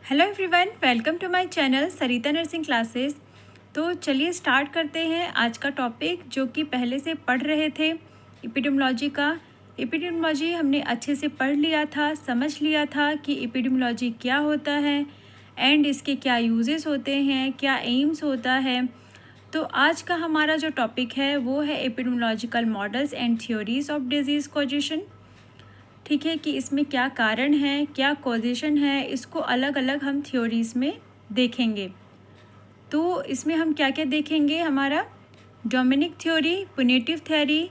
Hello everyone, welcome to my channel Sarita nursing classes. तो चलिए start करते हैं आज का टॉपिक जो कि पहले से पढ़ रहे थे एपिडेमियोलॉजी का। एपिडेमियोलॉजी हमने अच्छे से पढ़ लिया था, समझ लिया था कि एपिडेमियोलॉजी क्या होता है एंड इसके क्या यूजेस होते हैं, क्या एम्स होता है। तो आज का हमारा जो टॉपिक है वो है epidemiological models and theories of disease causation. ठीक है कि इसमें क्या कारण है, क्या कॉजेशन है, इसको अलग अलग हम थ्योरीज में देखेंगे। तो इसमें हम क्या क्या देखेंगे, हमारा demonic theory, punitive theory,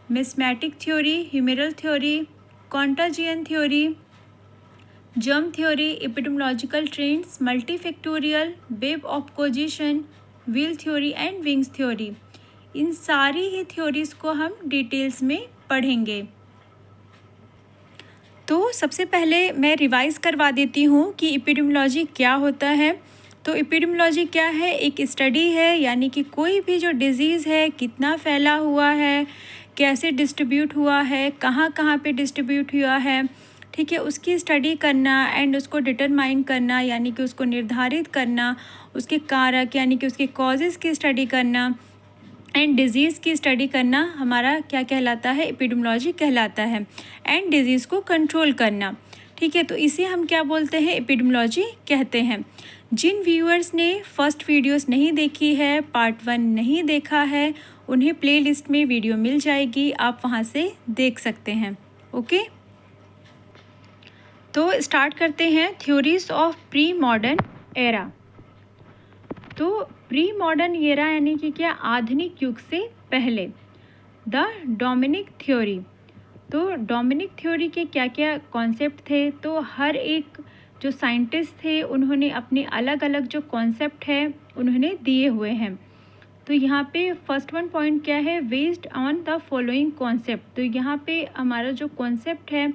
miasmatic theory, humoral theory, contagion theory, germ theory, epidemiological trends, multifactorial, web of causation, wheel theory and wings theory. इन सारी ही थ्योरीज को हम डिटेल्स में पढ़ेंगे। तो सबसे पहले मैं रिवाइज़ करवा देती हूँ कि एपिडेमियोलॉजी क्या होता है। तो एपिडेमियोलॉजी क्या है, एक स्टडी है, यानी कि कोई भी जो डिज़ीज़ है कितना फैला हुआ है, कैसे डिस्ट्रीब्यूट हुआ है, कहाँ कहाँ पे डिस्ट्रीब्यूट हुआ है, ठीक है, उसकी स्टडी करना एंड उसको डिटरमाइन करना, यानी कि उसको निर्धारित करना, उसके कारक यानी कि उसके कॉजेज़ की स्टडी करना एंड डिज़ीज़ की स्टडी करना हमारा क्या कहलाता है, एपिडेमियोलॉजी कहलाता है। एंड डिज़ीज़ को कंट्रोल करना, ठीक है, तो इसे हम क्या बोलते हैं, एपिडेमियोलॉजी कहते हैं। जिन व्यूअर्स ने फर्स्ट वीडियोस नहीं देखी है, पार्ट 1 नहीं देखा है, उन्हें प्लेलिस्ट में वीडियो मिल जाएगी, आप वहाँ से देख सकते हैं। ओके, तो स्टार्ट करते हैं theories of pre modern era. तो प्री मॉडर्न एरा यानी कि क्या, आधुनिक युग से पहले। द डोमिनिक थ्योरी, तो डोमिनिक थ्योरी के क्या क्या कॉन्सेप्ट थे, तो हर एक जो साइंटिस्ट थे उन्होंने अपने अलग अलग जो कॉन्सेप्ट है उन्होंने दिए हुए हैं। तो यहाँ पे फर्स्ट वन पॉइंट क्या है, based on the following concept. तो यहाँ पे हमारा जो कॉन्सेप्ट है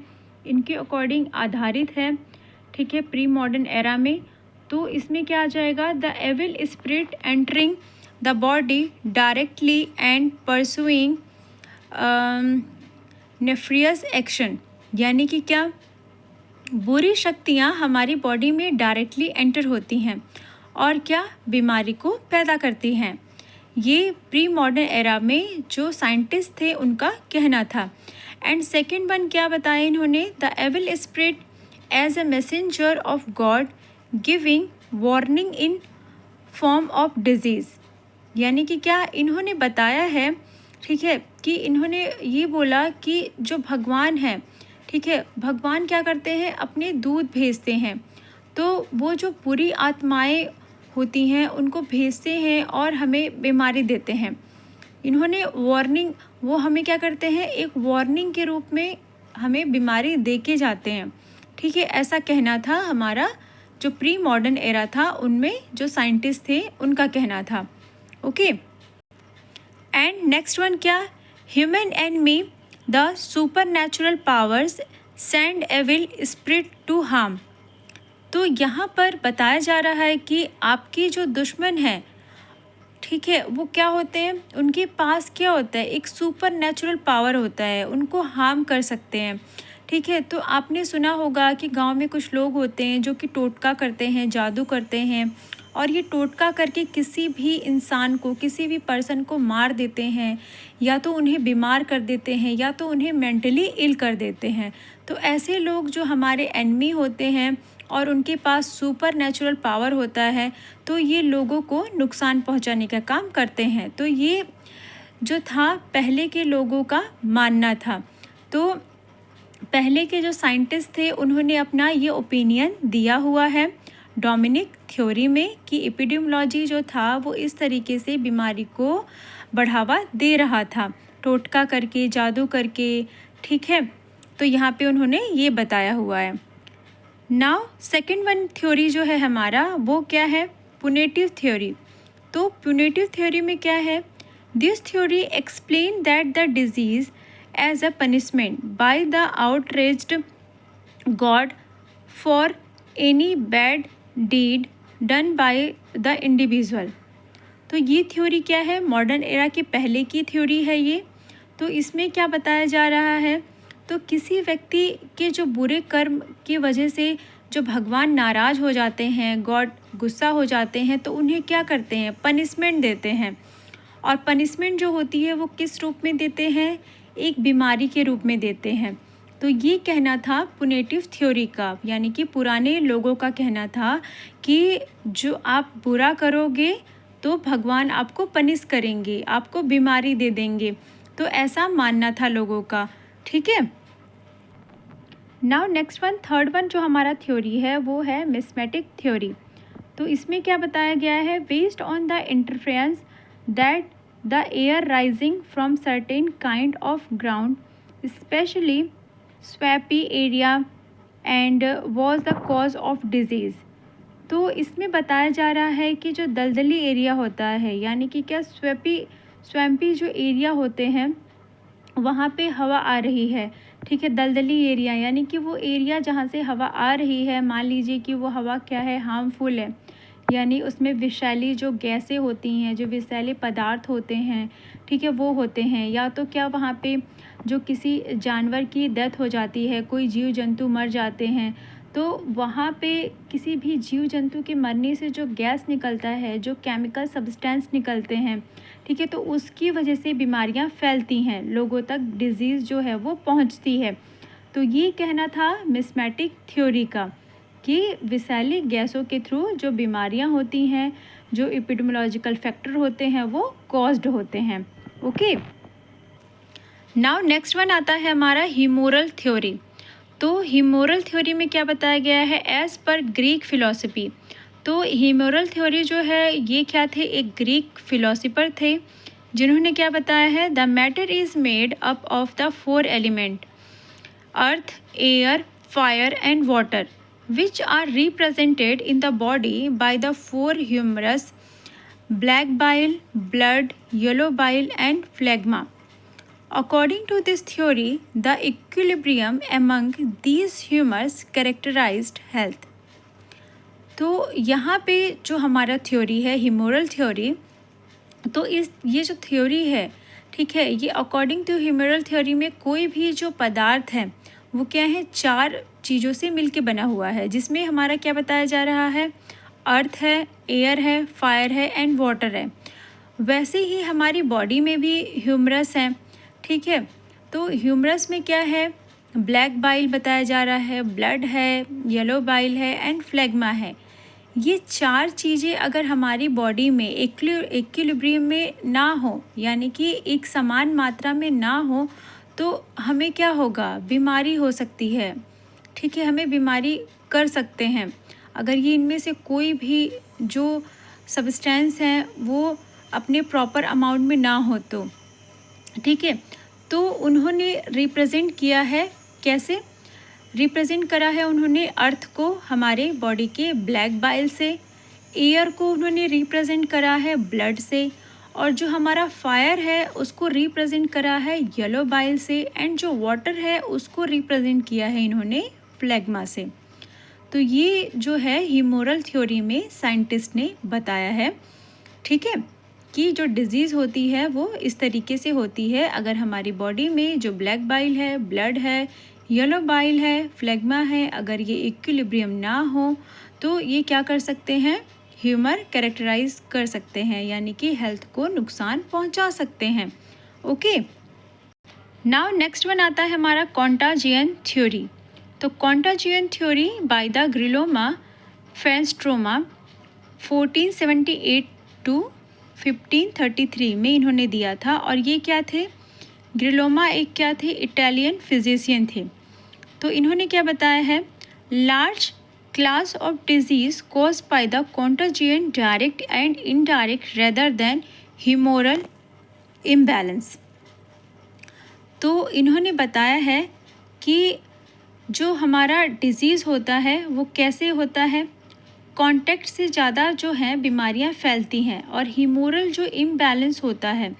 इनके अकॉर्डिंग आधारित है, ठीक है, प्री मॉडर्न एरा में। तो इसमें क्या आ जाएगा, the evil spirit entering the body directly and pursuing nefarious action, यानी कि क्या, बुरी शक्तियाँ हमारी बॉडी में डायरेक्टली एंटर होती हैं और क्या, बीमारी को पैदा करती हैं। ये प्री मॉडर्न एरा में जो साइंटिस्ट थे उनका कहना था। एंड सेकेंड वन क्या बताया इन्होंने, the evil spirit as a messenger of God giving warning in form of disease, यानी कि क्या, इन्होंने बताया है, ठीक है, कि इन्होंने ये बोला कि जो भगवान है, ठीक है, भगवान क्या करते हैं, अपने दूत भेजते हैं, तो वो जो बुरी आत्माएं होती हैं उनको भेजते हैं और हमें बीमारी देते हैं। इन्होंने वार्निंग, वो हमें क्या करते हैं, एक वार्निंग के रूप में हमें बीमारी दे के जाते हैं, ठीक है, ऐसा कहना था हमारा जो प्री मॉडर्न एरा था उनमें जो साइंटिस्ट थे उनका कहना था। ओके, एंड नेक्स्ट वन क्या, human and me the supernatural powers send evil spirit to harm. तो यहाँ पर बताया जा रहा है कि आपकी जो दुश्मन है, ठीक है, वो क्या होते हैं, उनके पास क्या होता है, एक सुपर नेचुरल पावर होता है, उनको हार्म कर सकते हैं, ठीक है। तो आपने सुना होगा कि गांव में कुछ लोग होते हैं जो कि टोटका करते हैं, जादू करते हैं, और ये टोटका करके किसी भी इंसान को, किसी भी पर्सन को मार देते हैं, या तो उन्हें बीमार कर देते हैं, या तो उन्हें मेंटली इल कर देते हैं। तो ऐसे लोग जो हमारे एनिमी होते हैं और उनके पास सुपर नेचुरल पावर होता है, तो ये लोगों को नुकसान पहुंचाने का काम करते हैं। तो ये जो था पहले के लोगों का मानना था। तो पहले के जो साइंटिस्ट थे उन्होंने अपना ये ओपिनियन दिया हुआ है डोमिनिक थ्योरी में कि एपिडेमियोलॉजी जो था वो इस तरीके से बीमारी को बढ़ावा दे रहा था, टोटका करके, जादू करके, ठीक है। तो यहाँ पे उन्होंने ये बताया हुआ है। नाउ सेकंड वन थ्योरी जो है हमारा वो क्या है, पुनेटिव थ्योरी। तो पुनेटिव थ्योरी में क्या है, this theory explain that the disease as a punishment by the outraged God for any bad deed done by the individual. तो ये थ्योरी क्या है, मॉडर्न एरा के पहले की थ्योरी है ये। तो इसमें क्या बताया जा रहा है, तो किसी व्यक्ति के जो बुरे कर्म की वजह से जो भगवान नाराज़ हो जाते हैं, गॉड गुस्सा हो जाते हैं, तो उन्हें क्या करते हैं, पनिशमेंट देते हैं। और पनिशमेंट जो होती है वो किस रूप में देते हैं, एक बीमारी के रूप में देते हैं। तो ये कहना था पुनेटिव थ्योरी का, यानी कि पुराने लोगों का कहना था कि जो आप बुरा करोगे तो भगवान आपको पनिश करेंगे, आपको बीमारी दे देंगे। तो ऐसा मानना था लोगों का। ठीक है। Now next one, third one जो हमारा थ्योरी है वो है मिसमेटिक थ्योरी। तो इसमें क्या बताया गया है, based on the interference that the air rising from certain kind of ground specially swampy area and was the cause of disease. तो इसमें बताया जा रहा है कि जो दलदली एरिया होता है, यानी कि क्या स्वैम्पी जो एरिया होते हैं वहाँ पे हवा आ रही है। ठीक है, दलदली एरिया यानी कि वो एरिया जहाँ से हवा आ रही है, मान लीजिए कि वो हवा क्या है, हार्मफुल है, यानी उसमें विषैली जो गैसें होती हैं, जो विषैले पदार्थ होते हैं, ठीक है, वो होते हैं। या तो क्या वहाँ पे जो किसी जानवर की डेथ हो जाती है, कोई जीव जंतु मर जाते हैं, तो वहाँ पे किसी भी जीव जंतु के मरने से जो गैस निकलता है, जो केमिकल सब्सटेंस निकलते हैं, ठीक है, तो उसकी वजह से बीमारियाँ फैलती हैं, लोगों तक डिजीज़ जो है वो पहुँचती है। तो ये कहना था मिसमेटिक थ्योरी का कि विषैली गैसों के थ्रू जो बीमारियाँ होती हैं, जो एपिडेमियोलॉजिकल फैक्टर होते हैं, वो कॉज्ड होते हैं। ओके। नाउ नेक्स्ट वन आता है हमारा ह्यूमोरल थ्योरी। तो ह्यूमोरल थ्योरी में क्या बताया गया है, एज़ पर ग्रीक फिलॉसफी। तो ह्यूमोरल थ्योरी जो है ये क्या थे, एक ग्रीक फिलोसोफर थे जिन्होंने क्या बताया है, the matter is made up of the 4 element earth, air, fire and water which are represented in the body by the 4 humerus, black bile, blood, yellow bile and phlegma. According to this theory, the equilibrium among these humors characterized health. तो यहाँ पे जो हमारा theory है humoral theory, तो ये जो theory है, ठीक है, ये अकॉर्डिंग टू ह्यूमोरल थ्योरी में कोई भी जो पदार्थ है वो क्या है, 4 चीज़ों से मिलके बना हुआ है, जिसमें हमारा क्या बताया जा रहा है, अर्थ है, एयर है, फायर है एंड वाटर है। वैसे ही हमारी बॉडी में भी ह्यूमरस हैं। ठीक है, तो ह्यूमरस में क्या है, ब्लैक बाइल बताया जा रहा है, ब्लड है, येलो बाइल है एंड फ्लेग्मा है। ये 4 चीज़ें अगर हमारी बॉडी में इक्विलिब्रियम में ना हो, यानी कि एक समान मात्रा में ना हो, तो हमें क्या होगा, बीमारी हो सकती है। ठीक है, हमें बीमारी कर सकते हैं अगर ये इनमें से कोई भी जो सब्सटेंस हैं वो अपने प्रॉपर अमाउंट में ना हो तो। ठीक है, तो उन्होंने रिप्रेजेंट किया है, कैसे रिप्रेजेंट करा है उन्होंने, अर्थ को हमारे बॉडी के ब्लैक बाइल से, एयर को उन्होंने रिप्रेजेंट करा है ब्लड से, और जो हमारा फायर है उसको रिप्रेजेंट करा है येलो बाइल से, एंड जो वाटर है उसको रिप्रेजेंट किया है इन्होंने फ्लेग्मा से। तो ये जो है ह्यूमोरल थ्योरी में साइंटिस्ट ने बताया है। ठीक है, कि जो डिज़ीज़ होती है वो इस तरीके से होती है, अगर हमारी बॉडी में जो ब्लैक बाइल है, ब्लड है, येलो बाइल है, फ्लेग्मा है, अगर ये इक्विलिब्रियम ना हो तो ये क्या कर सकते हैं, ह्यूमर कैरेक्टराइज कर सकते हैं, यानी कि हेल्थ को नुकसान पहुंचा सकते हैं। ओके, नाउ नेक्स्ट वन आता है हमारा कॉन्टाजियन थ्योरी। तो कॉन्टाजियन थ्योरी बाय द ग्रिलोमा फेंस्ट्रोमा 1478 टू 1533 में इन्होंने दिया था। और ये क्या थे, ग्रिलोमा एक क्या थे, इटालियन फिजिशियन थे। तो इन्होंने क्या बताया है, large class of disease cause by the contagion direct and indirect rather than humoral imbalance. तो इन्होंने बताया है कि जो हमारा डिज़ीज़ होता है वो कैसे होता है, कॉन्टैक्ट से ज़्यादा जो है बीमारियां फैलती हैं, और ह्यूमोरल जो इम्बैलेंस होता है,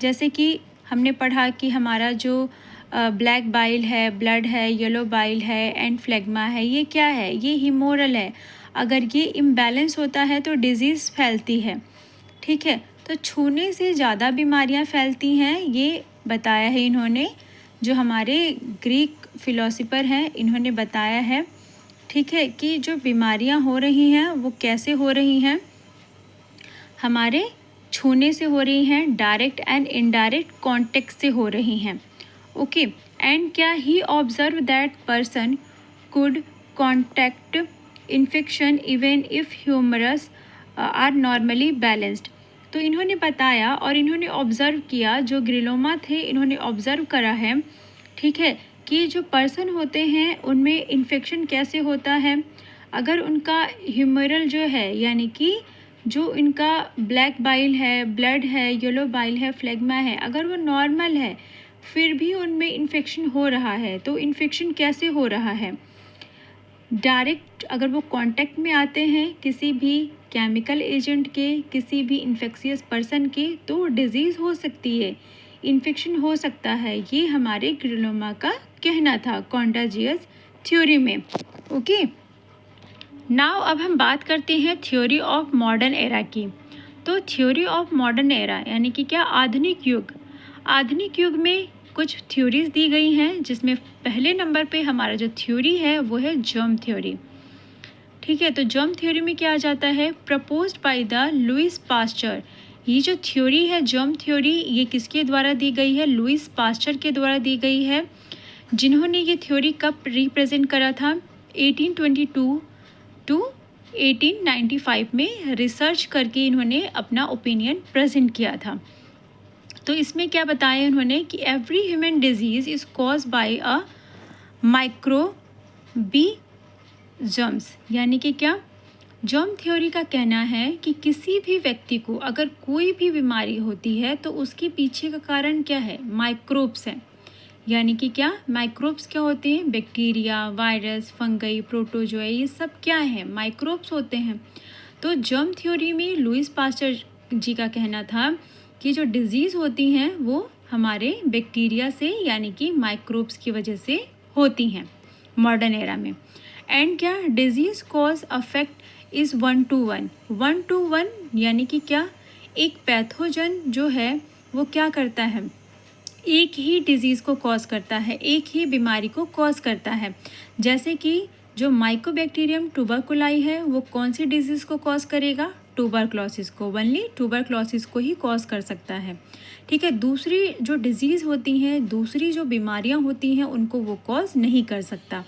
जैसे कि हमने पढ़ा कि हमारा जो ब्लैक बाइल है, ब्लड है, येलो बाइल है एंड फ्लेग्मा है, ये क्या है, ये ह्यूमोरल है। अगर ये इम्बैलेंस होता है तो डिज़ीज़ फैलती है। ठीक है, तो छूने से ज़्यादा बीमारियां फैलती हैं, ये बताया है इन्होंने, जो हमारे ग्रीक फिलोसोफर हैं इन्होंने बताया है। ठीक है, कि जो बीमारियां हो रही हैं वो कैसे हो रही हैं, हमारे छूने से हो रही हैं, डायरेक्ट एंड इनडायरेक्ट कॉन्टेक्ट से हो रही हैं। ओके, एंड क्या he observe that person could contact infection even if humours are normally balanced. तो इन्होंने बताया और इन्होंने ऑब्ज़र्व किया, जो ग्रिलोमा थे इन्होंने ऑब्ज़र्व करा है, ठीक है, कि जो पर्सन होते हैं उनमें इन्फेक्शन कैसे होता है अगर उनका ह्यूमरल जो है, यानी कि जो इनका ब्लैक बाइल है, ब्लड है, येलो बाइल है, फ्लेग्मा है, अगर वो नॉर्मल है फिर भी उनमें इन्फेक्शन हो रहा है, तो इन्फेक्शन कैसे हो रहा है। डायरेक्ट अगर वो कांटेक्ट में आते हैं किसी भी केमिकल एजेंट के, किसी भी इन्फेक्शियस पर्सन के, तो डिजीज़ हो सकती है, इन्फेक्शन हो सकता है। ये हमारे ग्रिलोमा का कहना था कॉन्टाजियस थ्योरी में। ओके, नाउ अब हम बात करते हैं थ्योरी ऑफ मॉडर्न एरा की। तो थ्योरी ऑफ मॉडर्न एरा यानी कि क्या, आधुनिक युग। आधुनिक युग में कुछ थ्योरीज दी गई हैं, जिसमें पहले नंबर पे हमारा जो थ्योरी है वो है जर्म थ्योरी। ठीक है, तो जर्म थ्योरी में क्या आ जाता है, proposed by the Louis Pasteur. ये जो थ्योरी है जर्म थ्योरी, ये किसके द्वारा दी गई है, लुइस पास्चर के द्वारा दी गई है, जिन्होंने ये थ्योरी कब रिप्रेजेंट करा था, 1822 टू 1895 में रिसर्च करके इन्होंने अपना ओपिनियन प्रेजेंट किया था। तो इसमें क्या बताया उन्होंने कि every human disease is cause by a microorganisms, यानी कि क्या, जर्म थ्योरी का कहना है कि किसी भी व्यक्ति को अगर कोई भी बीमारी होती है तो उसके पीछे का कारण क्या है, माइक्रोब्स हैं। यानी कि क्या, माइक्रोब्स क्या होते हैं, बैक्टीरिया, वायरस, फंगई, प्रोटोजोआ, ये सब क्या है, माइक्रोब्स होते हैं। तो जर्म थ्योरी में लुइस पास्चर जी का कहना था कि जो डिजीज़ होती हैं वो हमारे बैक्टीरिया से, यानी कि माइक्रोब्स की वजह से होती हैं मॉडर्न एरा में। एंड क्या, disease cause affect is 1 to 1, 1 to 1, यानी कि क्या, एक पैथोजन जो है वो क्या करता है, एक ही डिज़ीज़ को कॉज करता है, एक ही बीमारी को कॉज करता है। जैसे कि जो माइकोबैक्टीरियम ट्यूबरकुलाई है वो कौन सी डिजीज़ को कॉज करेगा, ट्यूबरक्लोसिस को, ओनली ट्यूबरक्लोसिस को ही कॉज कर सकता है। ठीक है, दूसरी जो डिजीज़ होती हैं, दूसरी जो बीमारियां होती हैं उनको वो कॉज नहीं कर सकता।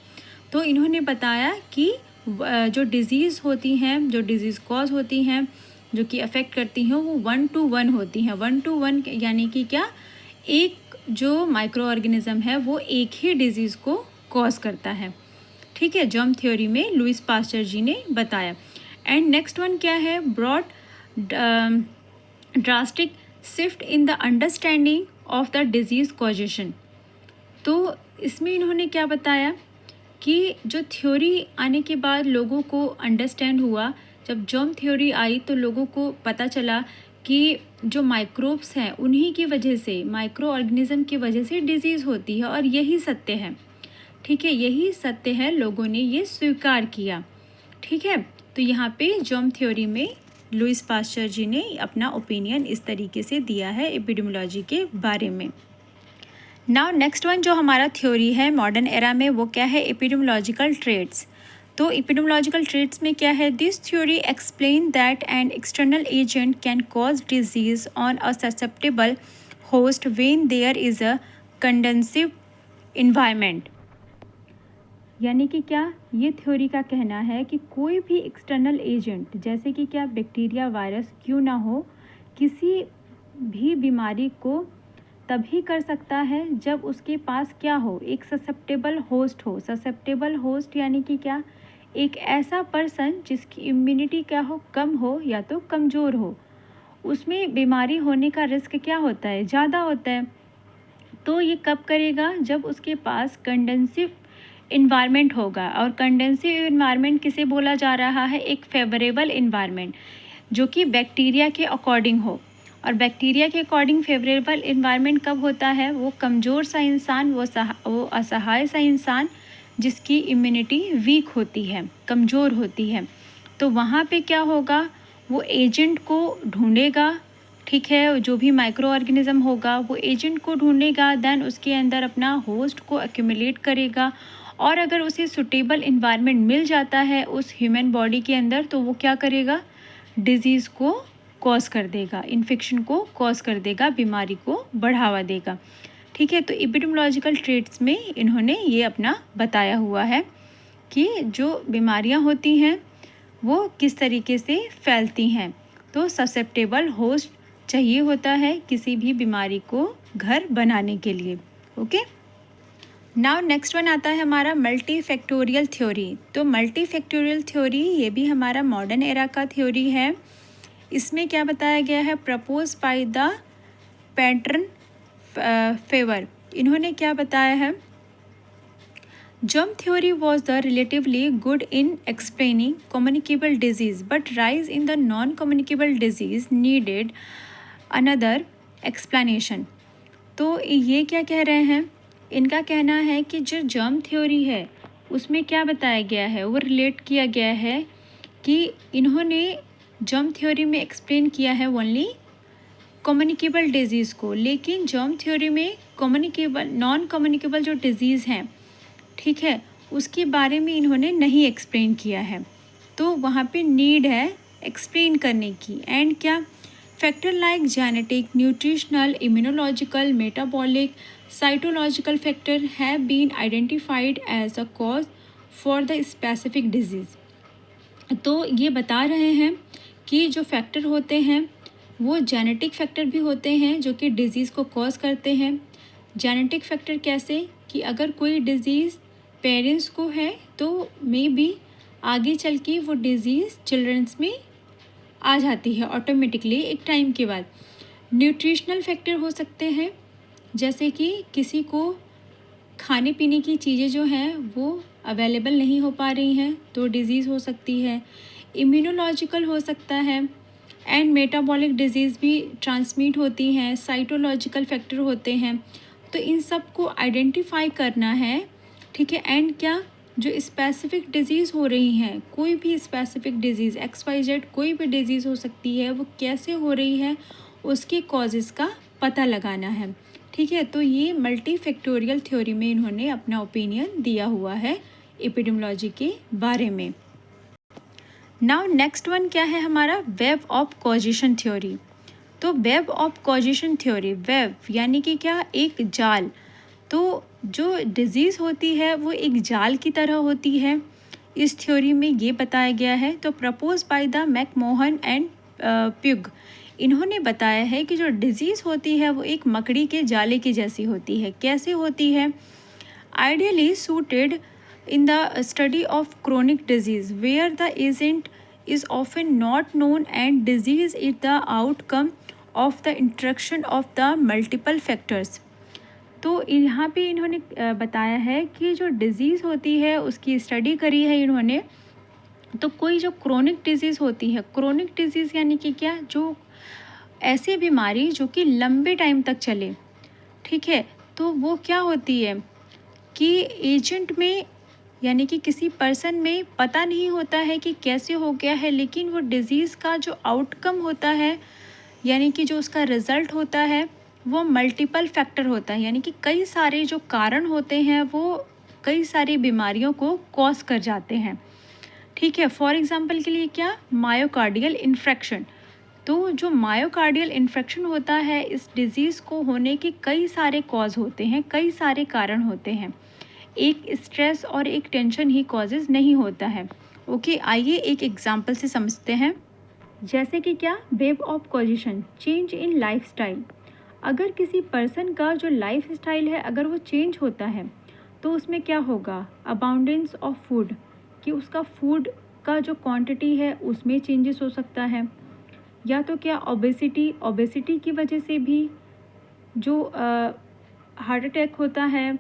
तो इन्होंने बताया कि जो डिज़ीज़ होती हैं, जो डिज़ीज़ कॉज होती हैं, जो कि अफेक्ट करती हैं, वो 1 to 1 होती हैं। 1 to 1 यानी कि क्या, एक जो माइक्रो ऑर्गेनिज्म है वो एक ही डिजीज़ को कॉज करता है। ठीक है, जर्म थ्योरी में लुइस पास्चर जी ने बताया। एंड नेक्स्ट वन क्या है, broad drastic shift in the understanding of the disease causation. तो इसमें इन्होंने क्या बताया कि जो थ्योरी आने के बाद लोगों को अंडरस्टैंड हुआ, जब जर्म थ्योरी आई तो लोगों को पता चला कि जो माइक्रोब्स हैं उन्हीं की वजह से, माइक्रो ऑर्गेनिज्म की वजह से डिजीज़ होती है, और यही सत्य है। ठीक है, यही सत्य है, लोगों ने ये स्वीकार किया। ठीक है, तो यहाँ पे जर्म थ्योरी में लुइस पास्चर जी ने अपना ओपिनियन इस तरीके से दिया है एपिडेमियोलॉजी के बारे में। नाउ नेक्स्ट वन जो हमारा थ्योरी है मॉडर्न एरा में, वो क्या है, एपिडेमियोलॉजिकल ट्रेट्स। तो एपिडेमियोलॉजिकल ट्रेट्स में क्या है, this theory explain that an external agent can cause disease on a susceptible host when there is a conducive environment. यानी कि क्या, ये थ्योरी का कहना है कि कोई भी एक्सटर्नल एजेंट, जैसे कि क्या, बैक्टीरिया, वायरस क्यों ना हो, किसी भी बीमारी को तभी कर सकता है जब उसके पास क्या हो, एक ससेप्टेबल होस्ट हो। ससेप्टेबल होस्ट यानी कि क्या, एक ऐसा पर्सन जिसकी इम्यूनिटी क्या हो, कम हो या तो कमज़ोर हो, उसमें बीमारी होने का रिस्क क्या होता है, ज़्यादा होता है। तो ये कब करेगा, जब उसके पास कंडेंसिव इन्वायरमेंट होगा। और कंडेंसिव इन्वायरमेंट किसे बोला जा रहा है, एक फेवरेबल इन्वायरमेंट जो कि बैक्टीरिया के अकॉर्डिंग हो। और बैक्टीरिया के अकॉर्डिंग फेवरेबल इन्वायरमेंट कब होता है, वो कमज़ोर सा इंसान, वो असहाय सा इंसान जिसकी इम्यूनिटी वीक होती है, कमज़ोर होती है। तो वहाँ पे क्या होगा, वो एजेंट को ढूंढेगा। ठीक है, जो भी माइक्रो ऑर्गेनिज्म होगा वो एजेंट को ढूंढेगा, देन उसके अंदर अपना होस्ट को एक्यूमुलेट करेगा और अगर उसे सुटेबल इन्वायरमेंट मिल जाता है उस ह्यूमन बॉडी के अंदर तो वो क्या करेगा, डिजीज़ को कॉज कर देगा, इन्फेक्शन को कॉज कर देगा, बीमारी को बढ़ावा देगा। ठीक है, तो एपिडेमियोलॉजिकल ट्रेट्स में इन्होंने ये अपना बताया हुआ है कि जो बीमारियां होती हैं वो किस तरीके से फैलती हैं। तो ससेप्टेबल होस्ट चाहिए होता है किसी भी बीमारी को घर बनाने के लिए। ओके, नाउ नेक्स्ट वन आता है हमारा मल्टी फैक्टोरियल थ्योरी। तो मल्टी फैक्टोरियल थ्योरी ये भी हमारा मॉडर्न एरा का थ्योरी है। इसमें क्या बताया गया है, propose by the pattern favour. इन्होंने क्या बताया है, germ theory was the relatively good in explaining communicable disease, but rise in the non-communicable disease needed another explanation। तो ये क्या कह रहे हैं, इनका कहना है कि जो जर्म थ्योरी है उसमें क्या बताया गया है, वो रिलेट किया गया है कि इन्होंने जर्म थ्योरी में एक्सप्लेन किया है ओनली कम्युनिकेबल डिजीज़ को, लेकिन जर्म थ्योरी में कम्युनिकेबल नॉन कम्युनिकेबल जो डिजीज़ हैं, ठीक है, उसके बारे में इन्होंने नहीं एक्सप्लेन किया है। तो वहाँ पे नीड है एक्सप्लेन करने की। एंड क्या, factor like genetic, nutritional, immunological, metabolic, cytological factor have been identified as a cause for the specific disease. तो ये बता रहे हैं कि जो फैक्टर होते हैं वो जेनेटिक फैक्टर भी होते हैं जो कि डिज़ीज़ को कॉज करते हैं। जेनेटिक फैक्टर कैसे, कि अगर कोई डिज़ीज़ पेरेंट्स को है तो मे बी आगे चल के वो डिज़ीज़ चिल्ड्रंस में आ जाती है ऑटोमेटिकली एक टाइम के बाद। न्यूट्रिशनल फैक्टर हो सकते हैं, जैसे कि किसी को खाने पीने की चीज़ें जो हैं वो अवेलेबल नहीं हो पा रही हैं तो डिज़ीज़ हो सकती है। इम्यूनोलॉजिकल हो सकता है, एंड मेटाबॉलिक डिजीज़ भी ट्रांसमिट होती हैं। साइटोलॉजिकल फैक्टर होते हैं। तो इन सब को आइडेंटिफाई करना है, ठीक है। एंड क्या, जो स्पेसिफिक डिज़ीज़ हो रही हैं, कोई भी स्पेसिफिक डिज़ीज़ XYZ कोई भी डिज़ीज़ हो सकती है, वो कैसे हो रही है उसके कॉजेज़ का पता लगाना है, ठीक है। तो ये मल्टी फैक्टोरियल थ्योरी में इन्होंने अपना ओपिनियन दिया हुआ है एपिडेमियोलॉजी के बारे में। नाउ नेक्स्ट वन क्या है हमारा, वेब ऑफ कॉजेशन थ्योरी। तो web of causation theory, web यानी कि क्या, एक जाल। तो जो डिज़ीज़ होती है वो एक जाल की तरह होती है, इस थ्योरी में ये बताया गया है। तो propose by the MacMahon and Pugh, इन्होंने बताया है कि जो डिज़ीज़ होती है वो एक मकड़ी के जाले की जैसी होती है। कैसे होती है, ideally suited in the study of chronic disease where the agent is often not known and disease is the outcome of the interaction of the multiple factors। तो यहाँ पे इन्होंने बताया है कि जो डिज़ीज़ होती है उसकी स्टडी करी है इन्होंने। तो कोई जो क्रोनिक डिज़ीज़ होती है, क्रोनिक डिज़ीज़ यानी कि क्या, जो ऐसी बीमारी जो कि लंबे टाइम तक चले, ठीक है। तो वो क्या होती है कि एजेंट में यानी कि किसी पर्सन में पता नहीं होता है कि कैसे हो गया है, लेकिन वो डिज़ीज़ का जो आउटकम होता है यानी कि जो उसका रिज़ल्ट होता है वो मल्टीपल फैक्टर होता है, यानी कि कई सारे जो कारण होते हैं वो कई सारी बीमारियों को कॉज कर जाते हैं, ठीक है। फॉर एग्ज़ाम्पल के लिए क्या, मायोकार्डियल इन्फेक्शन। तो जो मायोकार्डियल इन्फेक्शन होता है, इस डिज़ीज़ को होने के कई सारे कॉज होते हैं, कई सारे कारण होते हैं। एक स्ट्रेस और एक टेंशन ही कॉजेज़ नहीं होता है। ओके, आइए एक एग्जांपल से समझते हैं। जैसे कि क्या, web of causation, change in lifestyle. अगर किसी पर्सन का जो लाइफ स्टाइल है अगर वो चेंज होता है तो उसमें क्या होगा, अबाउंडेंस ऑफ फूड, कि उसका फूड का जो क्वांटिटी है उसमें चेंजेस हो सकता है। या तो क्या, ओबेसिटी, ओबेसिटी की वजह से भी जो हार्ट अटैक होता है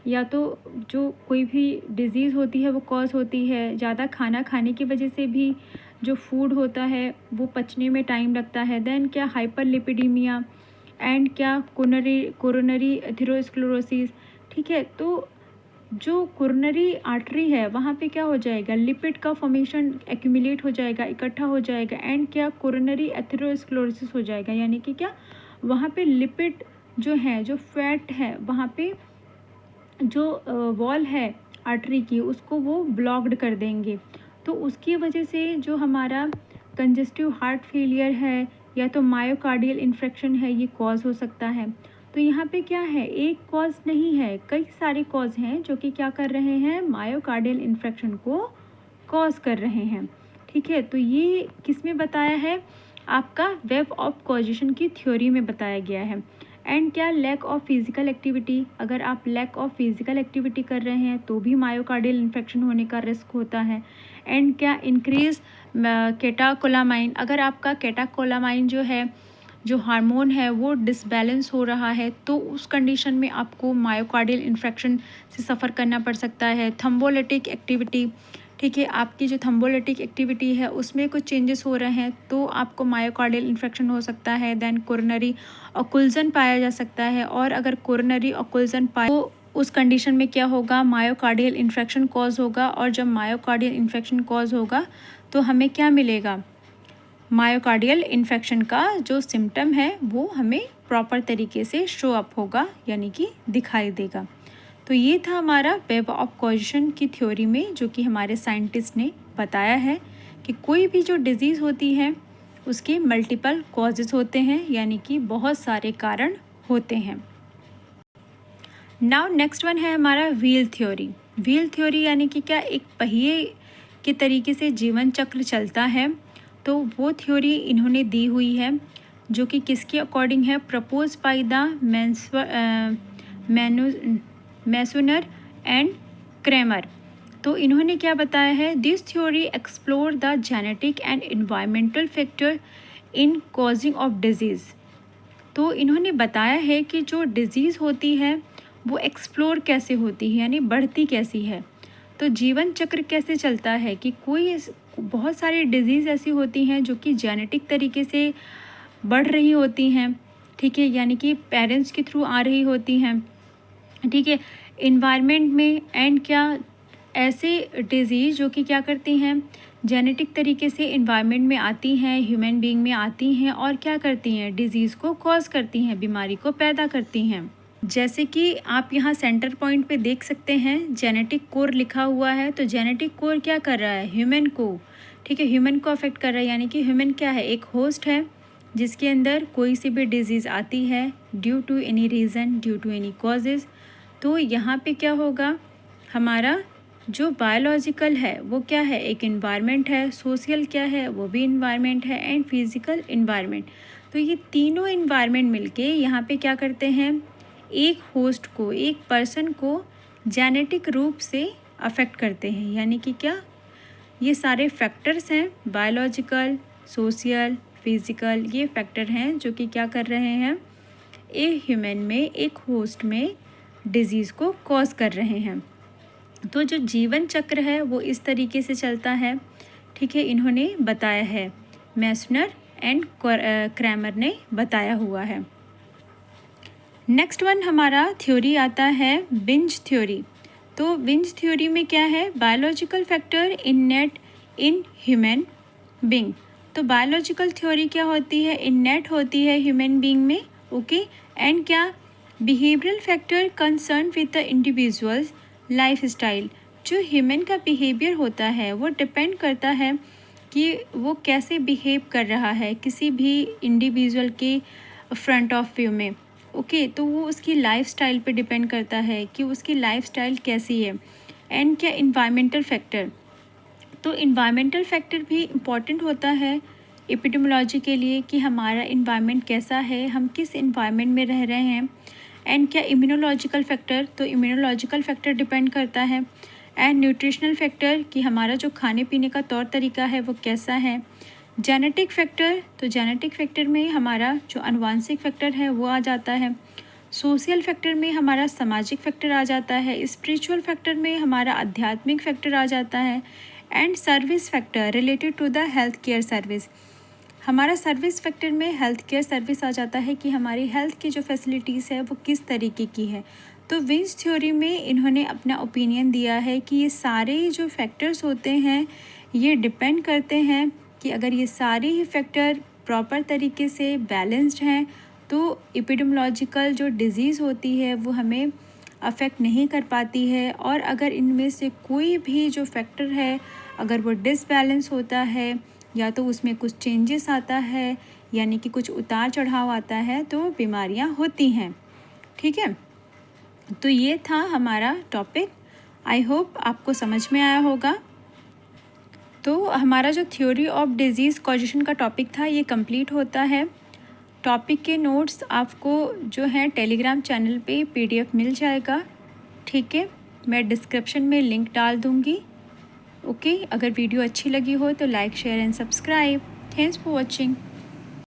या तो जो कोई भी डिज़ीज़ होती है वो कॉज होती है। ज़्यादा खाना खाने की वजह से भी जो फूड होता है वो पचने में टाइम लगता है। देन क्या, हाइपरलिपिडीमिया, एंड क्या, कोरोनरी एथेरोस्क्लेरोसिस, ठीक है। तो जो कोरोनरी आर्टरी है वहाँ पे क्या हो जाएगा, लिपिड का फॉर्मेशन एक्यूमुलेट हो जाएगा, इकट्ठा हो जाएगा, एंड क्या, कोरोनरी एथेरोस्क्लेरोसिस हो जाएगा। यानी कि क्या, वहाँ पे लिपिड जो है, जो फैट है, वहाँ पे जो वॉल है आर्टरी की उसको वो ब्लॉक्ड कर देंगे। तो उसकी वजह से जो हमारा कंजेस्टिव हार्ट फेलियर है या तो मायोकार्डियल इन्फेक्शन है, ये कॉज हो सकता है। तो यहाँ पे क्या है, एक कॉज नहीं है, कई सारे कॉज हैं जो कि क्या कर रहे हैं, मायोकार्डियल इन्फेक्शन को कॉज कर रहे हैं। ठीक है, तो ये किस में बताया है, आपका वेब ऑफ कॉजेशन की थ्योरी में बताया गया है। एंड क्या, लैक ऑफ फिजिकल एक्टिविटी, अगर आप लैक ऑफ फिजिकल एक्टिविटी कर रहे हैं तो भी मायोकार्डियल इन्फेक्शन होने का रिस्क होता है। एंड क्या, इंक्रीज कैटाकोलामाइन, अगर आपका कैटाकोलामाइन जो है, जो हार्मोन है वो डिसबैलेंस हो रहा है तो उस कंडीशन में आपको मायोकार्डियल इन्फेक्शन से सफ़र करना पड़ सकता है। थम्बोलिटिक एक्टिविटी, ठीक है, आपकी जो थम्बोलिटिक एक्टिविटी है उसमें कुछ चेंजेस हो रहे हैं तो आपको मायोकार्डियल इन्फेक्शन हो सकता है। देन कोरोनरी ऑक्लूजन पाया जा सकता है, और अगर कोरोनरी ऑक्लूजन पाए तो उस कंडीशन में क्या होगा, मायोकार्डियल इन्फेक्शन कॉज होगा। और जब मायोकार्डियल इन्फेक्शन कॉज होगा तो हमें क्या मिलेगा, मायोकार्डियल इन्फेक्शन का जो सिम्टम है वो हमें प्रॉपर तरीके से शो अप होगा, यानी कि दिखाई देगा। तो ये था हमारा वेब ऑफ कॉजेशन की थ्योरी में, जो कि हमारे साइंटिस्ट ने बताया है कि कोई भी जो डिजीज़ होती है उसके मल्टीपल कॉजेज़ होते हैं, यानी कि बहुत सारे कारण होते हैं। नाउ नेक्स्ट वन है हमारा व्हील थ्योरी। व्हील थ्योरी यानी कि क्या, एक पहिए के तरीके से जीवन चक्र चलता है। तो वो थ्योरी इन्होंने दी हुई है, जो कि किसके अकॉर्डिंग है, propose by the Mausner and Kramer. तो इन्होंने क्या बताया है, this theory explore the genetic and environmental factor in causing of disease. तो इन्होंने बताया है कि जो डिज़ीज़ होती है वो एक्सप्लोर कैसे होती है, यानी बढ़ती कैसी है। तो जीवन चक्र कैसे चलता है कि बहुत सारी डिज़ीज़ ऐसी होती हैं जो कि जेनेटिक तरीके से बढ़ रही होती हैं, ठीक है, यानी कि पेरेंट्स के थ्रू आ रही होती हैं, ठीक है, इन्वायरमेंट में। एंड क्या, ऐसे डिज़ीज़ जो कि क्या करती हैं, जेनेटिक तरीके से इन्वायरमेंट में आती हैं, ह्यूमन बीइंग में आती हैं और क्या करती हैं, डिज़ीज़ को कॉज करती हैं, बीमारी को पैदा करती हैं। जैसे कि आप यहाँ सेंटर पॉइंट पे देख सकते हैं जेनेटिक कोर लिखा हुआ है। तो जेनेटिक कोर क्या कर रहा है, ह्यूमन को, ठीक है, ह्यूमन को अफेक्ट कर रहा है। यानी कि ह्यूमन क्या है, एक होस्ट है जिसके अंदर कोई सी भी डिजीज़ आती है due to any reason, due to any causes. तो यहाँ पे क्या होगा, हमारा जो बायोलॉजिकल है वो क्या है, एक इन्वायरमेंट है, सोशल क्या है, वो भी इन्वायरमेंट है, एंड फिज़िकल इन्वायरमेंट। तो ये तीनों इन्वायरमेंट मिलके यहाँ पे क्या करते हैं, एक होस्ट को, एक पर्सन को जेनेटिक रूप से अफेक्ट करते हैं। यानी कि क्या, ये सारे फैक्टर्स हैं, बायोलॉजिकल, सोशल, फिज़िकल, ये फैक्टर हैं जो कि क्या कर रहे हैं, एक ह्यूमन में, एक होस्ट में डिजीज़ को कॉज कर रहे हैं। तो जो जीवन चक्र है वो इस तरीके से चलता है, ठीक है, इन्होंने बताया है, मैसनर एंड क्रैमर ने बताया हुआ है। नेक्स्ट वन हमारा थ्योरी आता है बिंज थ्योरी। तो बिंज थ्योरी में क्या है, biological factor innate in human being. तो बायोलॉजिकल थ्योरी क्या होती है, इननेट होती है ह्यूमन बीइंग में, ओके। एंड क्या, behavioural factor concern with the individuals life style. जो ह्यूमन का बिहेवियर होता है वो डिपेंड करता है कि वो कैसे बिहेव कर रहा है किसी भी इंडिविजुअल के फ्रंट ऑफ व्यू में, ओके। तो वो उसकी लाइफस्टाइल पे डिपेंड करता है कि उसकी लाइफस्टाइल कैसी है। एंड क्या, इन्वायरमेंटल फैक्टर। तो इन्वायरमेंटल फैक्टर भी इम्पॉर्टेंट होता है एपिडेमियोलॉजी के लिए कि हमारा इन्वायरमेंट कैसा है, हम किस इन्वायरमेंट में रह रहे हैं। एंड क्या, इम्यूनोलॉजिकल फैक्टर। तो इम्यूनोलॉजिकल फैक्टर डिपेंड करता है। एंड न्यूट्रिशनल फैक्टर कि हमारा जो खाने पीने का तौर तरीका है वो कैसा है। जेनेटिक फैक्टर, तो जेनेटिक फैक्टर में हमारा जो आनुवांशिक फैक्टर है वो आ जाता है। सोशल फैक्टर में हमारा सामाजिक फैक्टर आ जाता है। स्पिरिचुअल फैक्टर में हमारा आध्यात्मिक फैक्टर आ जाता है। And service factor related to the health care service, हमारा सर्विस फैक्टर में हेल्थ केयर सर्विस आ जाता है कि हमारी हेल्थ की जो फैसिलिटीज़ है वो किस तरीके की है। तो विंज थ्योरी में इन्होंने अपना ओपिनियन दिया है कि ये सारे जो फैक्टर्स होते हैं ये डिपेंड करते हैं कि अगर ये सारे ही फैक्टर प्रॉपर तरीके से बैलेंस्ड हैं तो एपिडेमियोलॉजिकल जो डिज़ीज़ होती है वो हमें अफेक्ट नहीं कर पाती है। और अगर इनमें से कोई भी जो फैक्टर है अगर वो डिसबैलेंस होता है या तो उसमें कुछ चेंजेस आता है, यानी कि कुछ उतार चढ़ाव आता है, तो बीमारियां होती हैं। ठीक है, तो ये था हमारा टॉपिक। आई होप आपको समझ में आया होगा। तो हमारा जो थ्योरी ऑफ डिज़ीज़ कॉजेशन का टॉपिक था ये कंप्लीट होता है। टॉपिक के नोट्स आपको जो है टेलीग्राम चैनल पे PDF मिल जाएगा। ठीक है, मैं डिस्क्रिप्शन में लिंक डाल दूँगी। ओके, अगर वीडियो अच्छी लगी हो तो like share and subscribe. Thanks for watching.